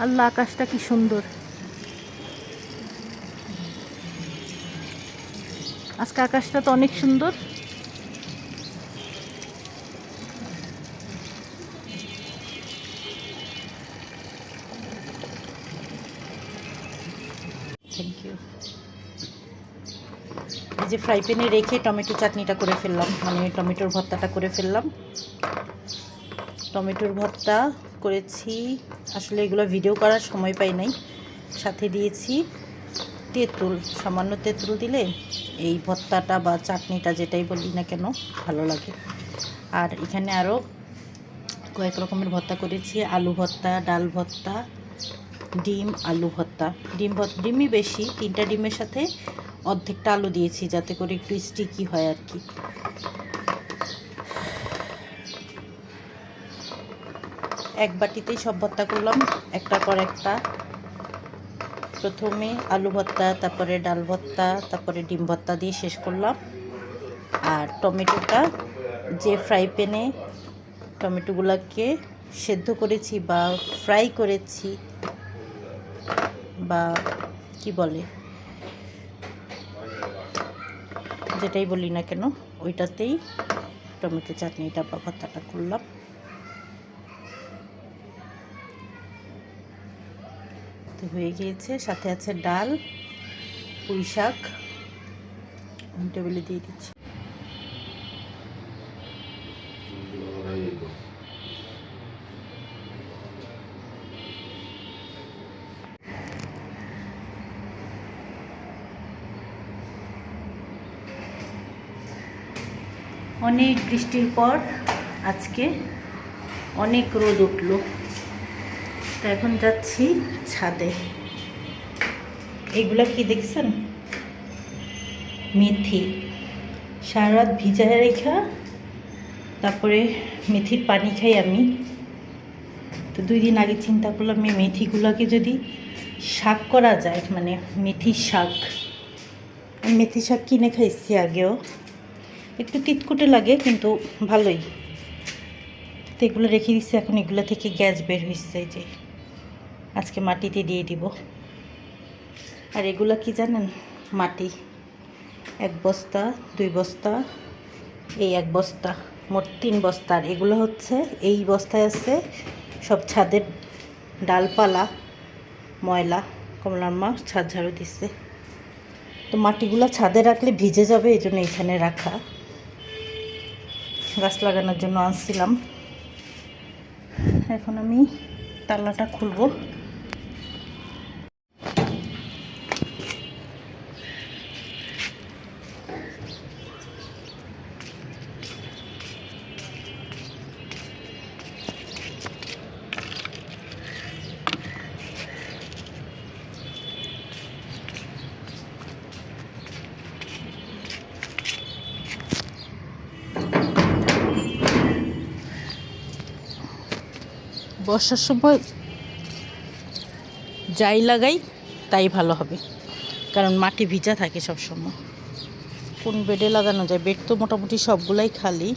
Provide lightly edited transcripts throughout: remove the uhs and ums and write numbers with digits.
আল্লাহ, আকাশটা কি সুন্দর। আজকে আকাশটা তো অনেক সুন্দর। Thank you. এই যে ফ্রাই প্যানে রেখে টমেটো চাটনিটা করে ফেললাম, মানে টমেটোর ভর্তাটা করে ফেললাম। টমেটোর ভর্তা করেছি, আসলে এগুলো ভিডিও করার সময় পাই নাই। সাথে দিয়েছি তেঁতুল, সামান্য তেঁতুল দিলে এই ভর্তাটা বা চাটনিটা যেটাই বলি না কেন ভালো লাগে। আর এখানে আরও কয়েক রকমের ভর্তা করেছি, আলু ভর্তা, ডাল ভর্তা, ডিম আলু ভর্তা। ডিমই বেশি, 3টা ডিমের সাথে অর্ধেকটা আলু দিয়েছি যাতে করে একটু স্টিকি হয় আর কি। এক বাটিতেই সব ভর্তা করলাম, একটার পর একটা। প্রথমে আলু ভর্তা, তারপরে ডাল ভর্তা, তারপরে ডিম ভর্তা দিয়ে শেষ করলাম। আর টমেটোটা যে ফ্রাই প্যানে টমেটোগুলোকে সেদ্ধ করেছি বা ফ্রাই করেছি বা কি বলে যেটাই বলি না কেন, ওইটাতেই টমেটো চাটনিটা বা ভর্তাটা করলাম। তো হয়ে গিয়েছে, সাথে আছে ডাল, পুঁই শাক। টেবিলে দিয়ে দিচ্ছি। অনেক বৃষ্টির পর আজকে অনেক রোদ উঠলো, তো এখন যাচ্ছি ছাদে। এগুলা কি দেখছেন? মেথি সারা রাত ভিজায় রেখা, তারপরে মেথির পানি খাই আমি। তো 2 দিন আগে চিন্তা করলাম এই মেথিগুলোকে যদি শাক করা যায়, মানে মেথির শাক। মেথি শাক কিনে খাইছি আগেও, একটু তিতকুটে লাগে কিন্তু ভালোই। তো এগুলো রেখে দিচ্ছি, এখন এগুলো থেকে গ্যাস বের হয়েছে, যে আজকে মাটিতে দিয়ে দিব। আর এগুলো কি জানেন? মাটি 1 বস্তা, 2 বস্তা, এই 1 বস্তা, মোট 3 বস্তা। আর এগুলো হচ্ছে এই বস্তায় আছে সব ছাদের ডালপালা, ময়লা। কমলার মা ছাদ ঝাড়ু দিচ্ছে, তো মাটিগুলো ছাদে রাখলে ভিজে যাবে, এই জন্য এখানে রাখা। গাছ লাগানোর জন্য আনছিলাম। এখন আমি তালাটা খুলবো। বর্ষার সময় যাই লাগাই তাই ভালো হবে, কারণ মাটি ভিজা থাকে সব সময়। কোন বেডে লাগানো যায়? বেড তো মোটামুটি সবগুলাই খালি,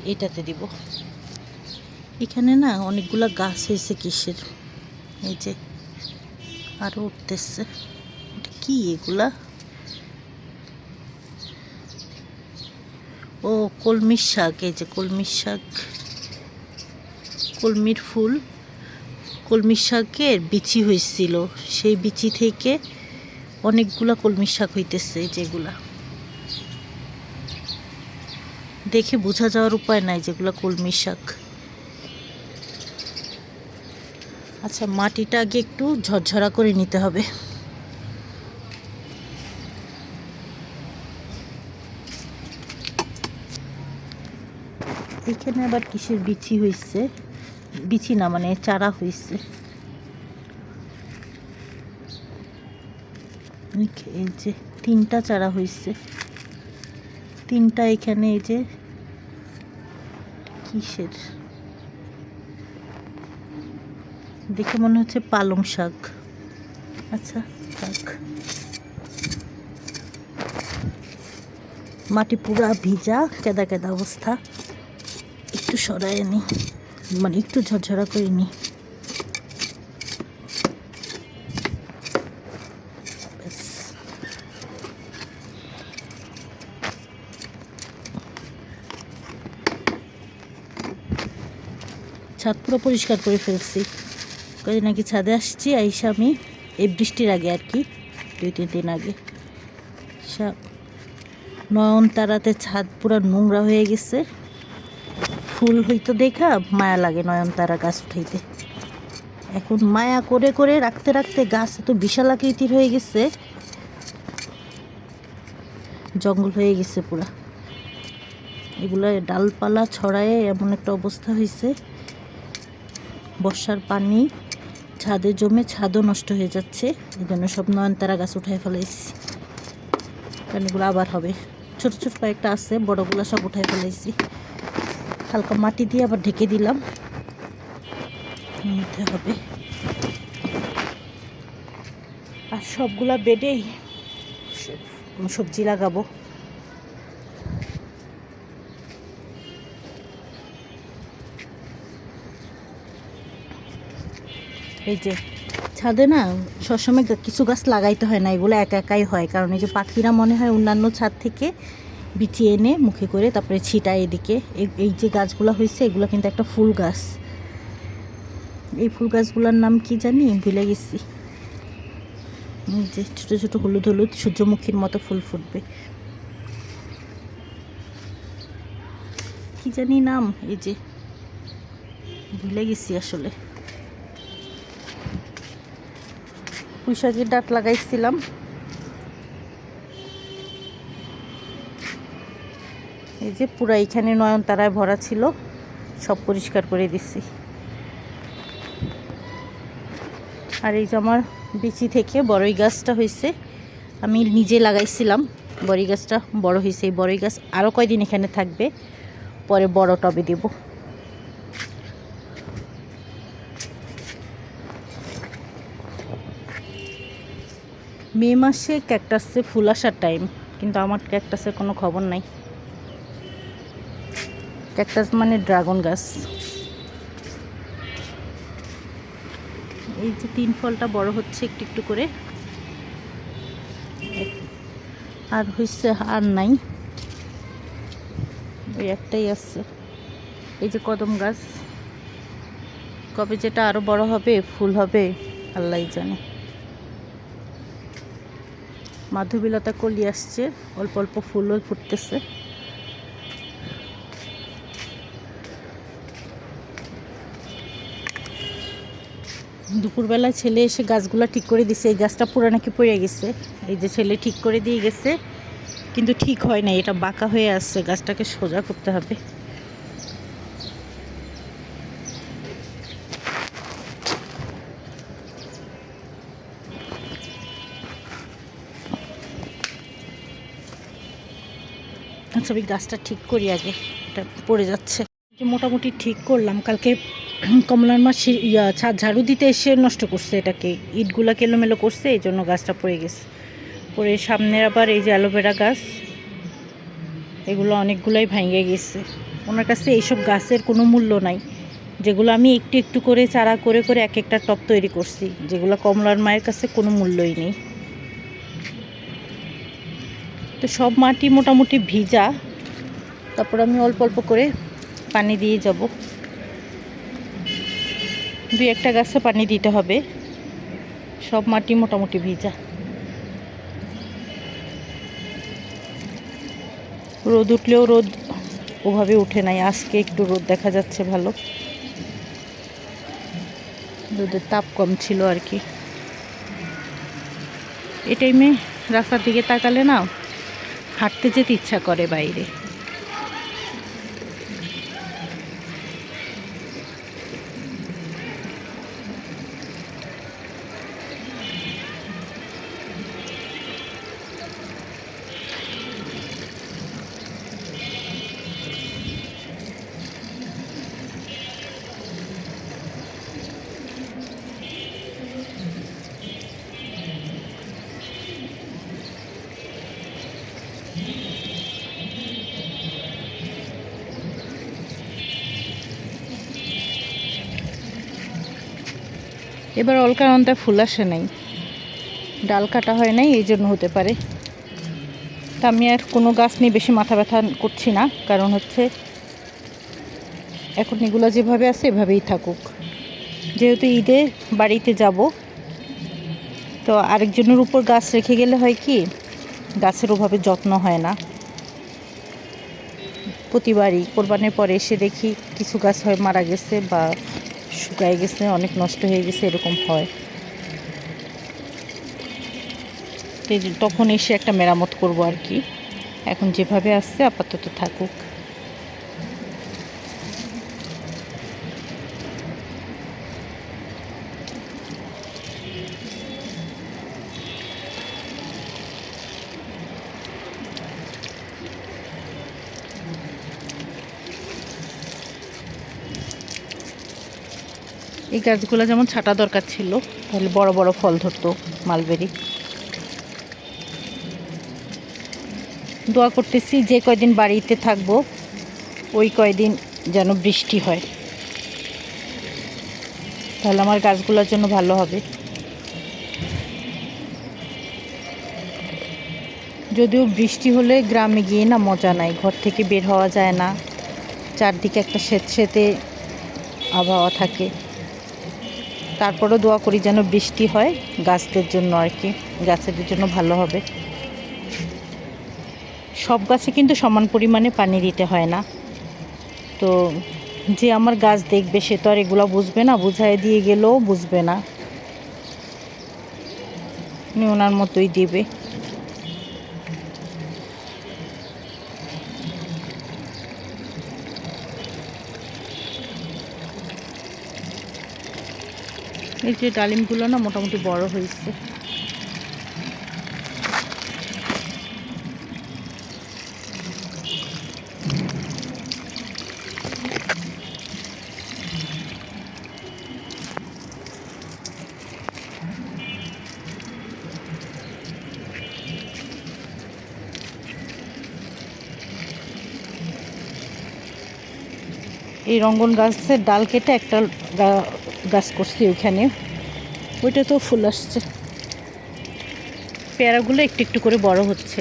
এইটাতে দিব। এখানে না অনেকগুলা গাছ হয়েছে, কিসের এই যে আরও উঠতেছে। এটা কি এগুলা? ও কলমির শাক। এই যে কলমির শাক, কলমির ফুল। কলমির শাকের বিচি হয়েছিল, সেই বিচি থেকে অনেকগুলা কলমির শাক হইতেছে। যেগুলা দেখে বোঝা যাওয়ার উপায় নাই যেগুলা কলমির শাক। আচ্ছা, মাটিটা আগে একটু ঝরঝরা করে নিতে হবে। এখানে আবার কিসের বিচি হয়েছে? বিচি না, মানে চারা হয়েছে। এই যে 3টা চারা হয়েছে, 3টা এখানে। এই যে কিসের, দেখে মনে হচ্ছে পালং শাক। আচ্ছা থাক। মাটি পুরা ভিজা, কেদা কেদা অবস্থা। একটু সরাই নি, মানে একটু ঝরঝরা করে নি। ছাদ পুরো পরিষ্কার করে ফেলছি। কদিন আগে ছাদে আসছি, আইসা আমি এই বৃষ্টির আগে আর কি 2-3 দিন আগে নয়নতারাতে ছাদ পুরো নোংরা হয়ে গেছে। ফুল হইতো দেখা মায়া লাগে নয়নতারা গাছ উঠাইতে। এখন মায়া করে করে রাখতে রাখতে গাছ এত বিশাল আকৃতির হয়ে গেছে, জঙ্গল হয়ে গেছে পুরা। এগুলো ডালপালা ছড়ায় এমন একটা অবস্থা হয়েছে, বর্ষার পানি ছাদে জমে ছাদও নষ্ট হয়ে যাচ্ছে। এই জন্য সব নয়নতারা গাছ উঠাই ফেলাইছি, কারণ এগুলো আবার হবে। ছোট ছোট কয়েকটা আছে, বড়গুলো সব উঠাই ফেলাইছি। হালকা মাটি দিয়ে আবার ঢেকে দিলাম, নিতে হবে। আর সবগুলা বেডেই সবজি লাগাবো। এই যে ছাদে না সবসময় কিছু গাছ লাগাইতে হয় না, এগুলো একা একাই হয়। কারণ এই যে পাখিরা মনে হয় অন্যান্য ছাদ থেকে বিচি এনে মুখে করে তারপরে ছিটায় এদিকে। এই যে গাছগুলো হয়েছে এগুলো কিন্তু একটা ফুল গাছ। এই ফুল গাছগুলোর নাম কি জানি, ভুলে গেছি। এই যে ছোটো ছোটো হলুদ হলুদ সূর্যমুখীর মতো ফুল ফুটবে, কি জানি নাম, এই যে ভুলে গেছি আসলে। পুঁইশাকের ডাঁট লাগাইছিলাম, এই যে পুরা এখানে নয়নতারায় ভরা ছিল, সব পরিষ্কার করে দিচ্ছি। আর এই যে আমার বিচি থেকে বড়ই গাছটা হয়েছে, আমি নিজে লাগাইছিলাম। বড়ই গাছটা বড় হয়েছে। এই বড়ই গাছ আরও কয়দিন এখানে থাকবে, পরে বড় টবে দেব। মে মাসে ক্যাকটাসে ফুল আসার টাইম, কিন্তু আমার ক্যাকটাসের কোনো খবর নাই। ক্যাকটাস মানে ড্রাগন গাছ। এই যে 3 ফলটা বড় হচ্ছে একটু একটু করে, আর হচ্ছে আর নাই, ওই একটাই আছে। এই যে কদম গাছ, কবে যেটা আরো বড় হবে ফুল হবে আল্লাহ জানে। মাধবীলতা কলি আসছে, অল্প অল্প ফুলও ফুটতেছে। দুপুরবেলায় ছেলে এসে গাছগুলো ঠিক করে দিছে। এই গাছটা পুরো নাকি পড়ে গেছে, এই যে ছেলে ঠিক করে দিয়ে গেছে, কিন্তু ঠিক হয় না, এটা বাঁকা হয়ে আসছে। গাছটাকে সোজা করতে হবে। আচ্ছা আমি গাছটা ঠিক করি আগে, এটা পড়ে যাচ্ছে। যে মোটামুটি ঠিক করলাম। কালকে কমলার মাছ ছাদ ঝাড়ু দিতে এসে নষ্ট করছে, এটাকে ইটগুলা এলোমেলো করছে, এই জন্য গাছটা পড়ে গেছে। পরে সামনের আবার এই যে অ্যালোভেরা গাছ, এগুলো অনেকগুলাই ভেঙে গেছে। ওনার কাছে এইসব গাছের কোনো মূল্য নাই, যেগুলো আমি একটু একটু করে চারা করে করে এক একটা টব তৈরি করছি, যেগুলো কমলার মায়ের কাছে কোনো মূল্যই নেই। তো সব মাটি মোটামুটি ভিজা, তারপর আমি অল্প অল্প করে পানি দিয়ে যাব। 2-1টা গাছে পানি দিতে হবে, সব মাটি মোটামুটি ভিজা। রোদ উঠলেও রোদ ওভাবে উঠে নাই, আজকে একটু রোদ দেখা যাচ্ছে ভালো, রোদের তাপ কম ছিল আর কি। এই টাইমে রাস্তার দিকে তাকালে না হাঁটতে যেতে ইচ্ছা করে বাইরে। এবার অলকানন্দা ফুল আসে নাই, ডাল কাটা হয় নাই, এই জন্য হতে পারে। তা আমি আর কোনো গাছ নিয়ে বেশি মাথা ব্যথা করছি না, কারণ হচ্ছে এখন এগুলো যেভাবে আছে এভাবেই থাকুক। যেহেতু ঈদে বাড়িতে যাব, তো আরেকজনের উপর গাছ রেখে গেলে হয় কি, গাছের ওভাবে যত্ন হয় না। প্রতিবারই কোরবানির পরে এসে দেখি কিছু গাছ হয় মারা গেছে বা শুকায় গেছে, অনেক নষ্ট হয়ে গেছে, এরকম হয়। তখন এসে একটা মেরামত করব আর কি। এখন যেভাবে আসছে আপাতত থাকুক। এই গাছগুলো যেমন ছাটা দরকার ছিল, তাহলে বড় বড় ফল ধরতো মালবেরি। দোয়া করতেছি যে কয়দিন বাড়িতে থাকবো ওই কয়দিন যেন বৃষ্টি হয়, তাহলে আমার গাছগুলোর জন্য ভালো হবে। যদিও বৃষ্টি হলে গ্রামে গিয়ে না মজা নাই, ঘর থেকে বের হওয়া যায় না, চারদিকে একটা স্যাঁতস্যাঁতে আবহাওয়া থাকে। তারপরও দোয়া করি যেন বৃষ্টি হয় গাছদের জন্য আর কি, গাছেদের জন্য ভালো হবে। সব গাছে কিন্তু সমান পরিমাণে পানি দিতে হয় না। তো যে আমার গাছ দেখবে সে তো আর এগুলো বুঝবে না, বুঝাই দিয়ে গেলেও বুঝবে না, উনি ওনার মতোই দিবে। এই যে ডালিমগুলো না মোটামুটি বড় হয়েছে। এই রঙ্গন গাছের ডাল কেটে একটা গাছ করছি ওইখানে, ওইটা তো ফুল আসছে। পেয়ারাগুলো একটু একটু করে বড় হচ্ছে।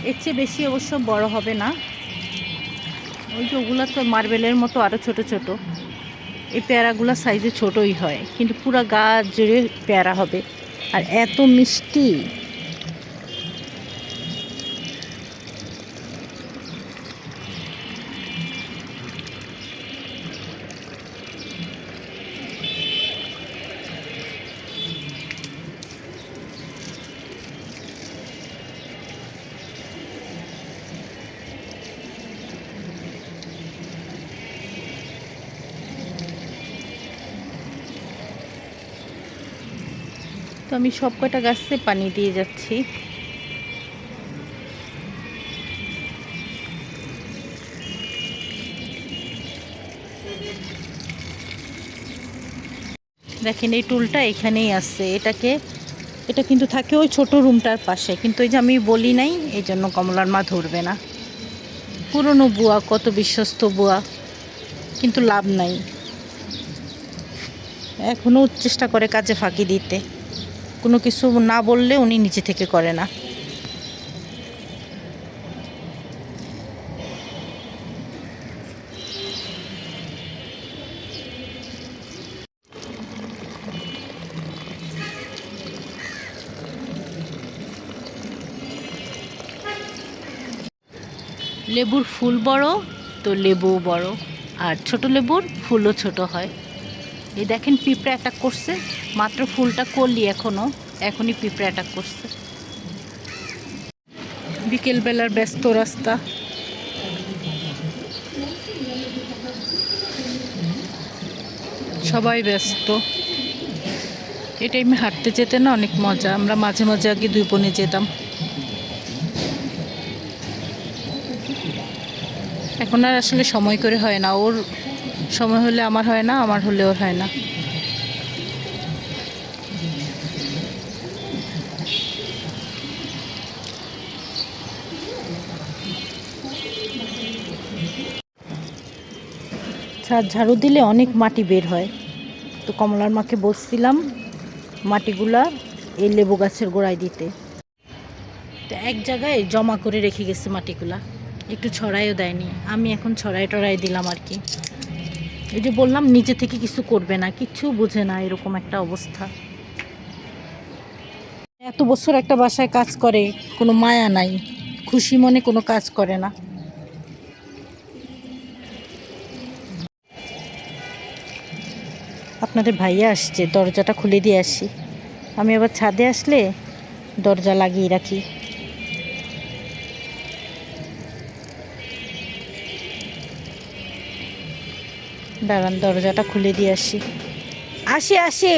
এর চেয়ে বেশি অবশ্য বড় হবে না, ওই যে ওগুলো তো মার্বেলের মতো আরও ছোট ছোট। এই পেয়ারাগুলো সাইজে ছোটই হয়, কিন্তু পুরা গাছ জুড়ে পেয়ারা হবে, আর এত মিষ্টি। তো আমি সব কয়টা গাছে পানি দিয়ে যাচ্ছি। দেখেন এই টুলটা এখানেই আছে, এটা কিন্তু থাকে ওই ছোট রুমটার পাশে, কিন্তু এই যে আমি বলি নাই এই জন্য কমলার মা ধরবে না। পুরনো বুয়া, কত বিশ্বস্ত বুয়া, কিন্তু লাভ নাই। এখনও চেষ্টা করে কাজে ফাঁকি দিতে, কোনো কিছু না বললে উনি নিজে থেকে করে না। লেবুর ফুল বড় তো লেবুও বড়, আর ছোট লেবুর ফুলও ছোট হয়। এই দেখেন পিঁপড়া অ্যাটাক করছে, মাত্র ফুলটা করলি এখনই পিঁপড়া অ্যাটাক করছে। বিকেলবেলার ব্যস্ত রাস্তা। সবাই ব্যস্ত। এই টাইমে হাঁটতে যেতে না অনেক মজা, আমরা মাঝে মাঝে আগে দুই বোনে যেতাম। এখন আর আসলে সময় করে হয় না, ওর সময় হলে আমার হয় না, আমার হলে ওর হয় না। ছাদ ঝাড়ু দিলে অনেক মাটি বের হয়, তো কমলার মাকে বলছিলাম মাটিগুলা এই লেবু গাছের গোড়ায় দিতে। তো এক জায়গায় জমা করে রেখে গেছে মাটিগুলা, একটু ছড়াইও দেয়নি। আমি এখন ছড়াই টড়াই দিলাম আর কি। এই যে বললাম নিচে থেকে কিছু করবে না, কিচ্ছু বোঝে না, এরকম একটা অবস্থা। এত বছর একটা বাসায় কাজ করে, কোনো মায়া নাই, খুশি মনে কোনো কাজ করে না। আপনাদের ভাইয়া আসছে, দরজাটা খুলে দিয়ে আসি। আমি আবার ছাদে আসলে দরজা লাগিয়ে রাখি। দাঁড়ান, দরজাটা খুলে দিয়ে আসি। আসি আসি।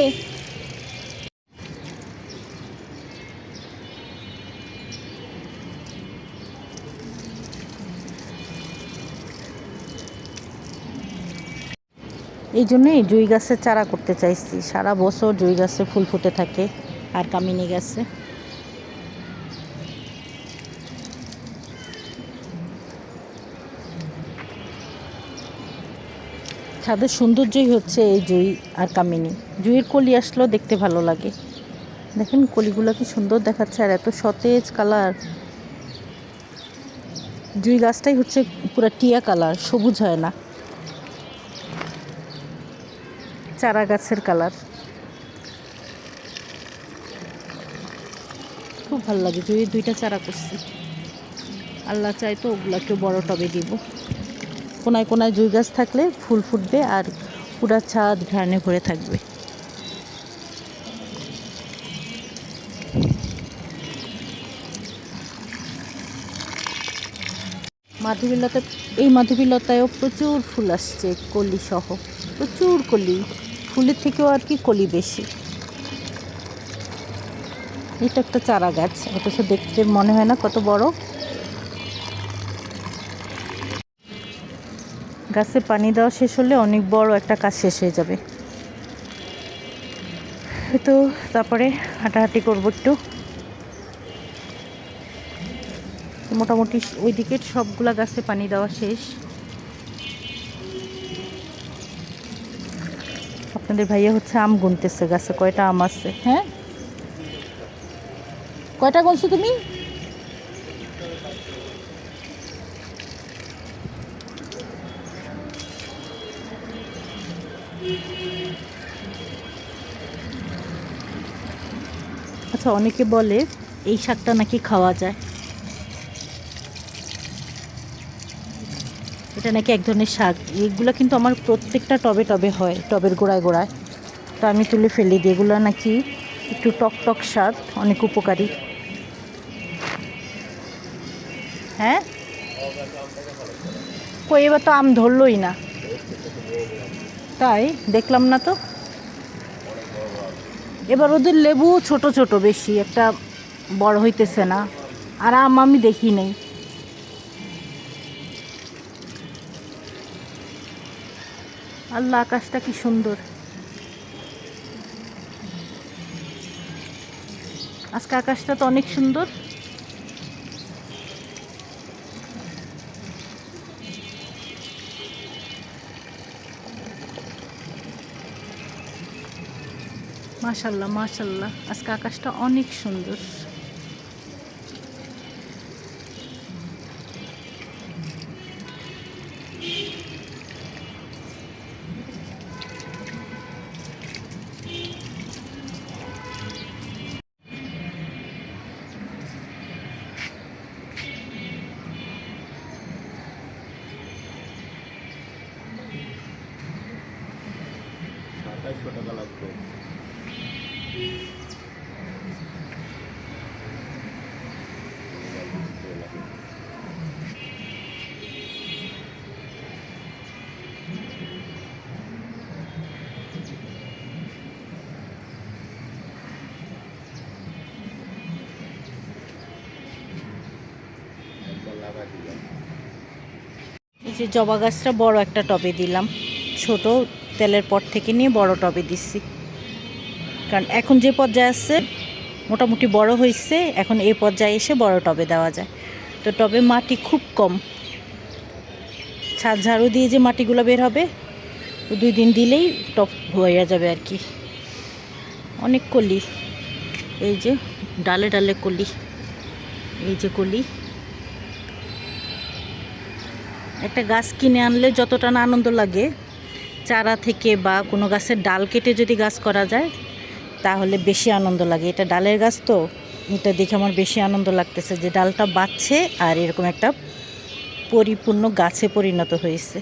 এই জন্যই জুঁই গাছের চারা করতে চাইছি। সারা বছর জুঁই গাছে ফুল ফুটে থাকে, আর কামিনী গাছে। ছাদের সৌন্দর্যই হচ্ছে এই জুঁই আর কামিনী। জুঁইয়ের কলি আসলেও দেখতে ভালো লাগে। দেখেন কলিগুলো কি সুন্দর দেখাচ্ছে, আর এত সতেজ কালার। জুঁই গাছটাই হচ্ছে পুরো টিয়া কালার, সবুজ হয় না, চারা গাছের কালার। খুব ভালো লাগে। জুঁইয়ের 2টা চারা করছি, আল্লাহ চাই তো ওগুলাকেও বড় টবে দিব। কোনায় কোনায় জুঁই গাছ থাকলে ফুল ফুটবে, আর পুরা ছাদ ঘ্রাণে ভরে থাকবে। মাধবীলতা, এই মাধবীলতায়ও প্রচুর ফুল আসছে, কলি সহ প্রচুর কলি। ফুলের থেকেও আর কি কলি বেশি। এটা একটা চারা গাছ, অথচ দেখতে মনে হয় না কত বড়। গাছে পানি দেওয়া শেষ হলে অনেক বড় একটা কাজ শেষ হয়ে যাবে। তো তারপরে হাঁটাহাঁটি করবো একটু। মোটামুটি ওই দিকের সবগুলা গাছে পানি দেওয়া শেষ। আপনাদের ভাইয়া হচ্ছে আম গুনতেছে, গাছে কয়টা আম আছে। হ্যাঁ, কয়টা গুনছো তুমি? আচ্ছা, অনেকে বলে এই শাকটা নাকি খাওয়া যায়। এটা নাকি এক ধরনের শাক। এগুলো কিন্তু আমার প্রত্যেকটা টবে টবে হয়, টবের গোড়ায় গোড়ায়। তো আমি তুলে ফেলি দিই। এগুলো নাকি একটু টক টক স্বাদ, অনেক উপকারী। হ্যাঁ, কই এবার তো আম ধরলই না। তাই দেখলাম না তো। এবার ওদের লেবু ছোট ছোট, বেশি একটা বড় হইতেছে না, আর আম আমি দেখি নেই। আল্লাহ, আকাশটা কি সুন্দর। আজকে আকাশটা তো অনেক সুন্দর। মাশাল্লাহ মাশাল্লাহ, আজকে আকাশটা অনেক সুন্দর। এই যে জবা গাছটা বড় একটা টবে দিলাম, ছোট তেলের পট থেকে নিয়ে বড় টবে দিচ্ছি। কারণ এখন যে পর্যায়ে আসছে মোটামুটি বড় হয়েছে, এখন এই পর্যায়ে এসে বড় টবে দেওয়া যায়। তো টবে মাটি খুব কম, ছাদ ঝাড়ু দিয়ে যে মাটিগুলো বের হবে 2 দিন দিলেই টপ হয়ে যাবে আর কি। অনেক কলি, এই যে ডালে ডালে কলি, এই যে কলি। একটা গাছ কিনে আনলে যতটা না আনন্দ লাগে, চারা থেকে বা কোনো গাছের ডাল কেটে যদি গাছ করা যায় তাহলে বেশি আনন্দ লাগে। এটা ডালের গাছ তো, এটা দেখে আমার বেশি আনন্দ লাগতেছে যে ডালটা বাঁচছে আর এরকম একটা পরিপূর্ণ গাছে পরিণত হয়েছে।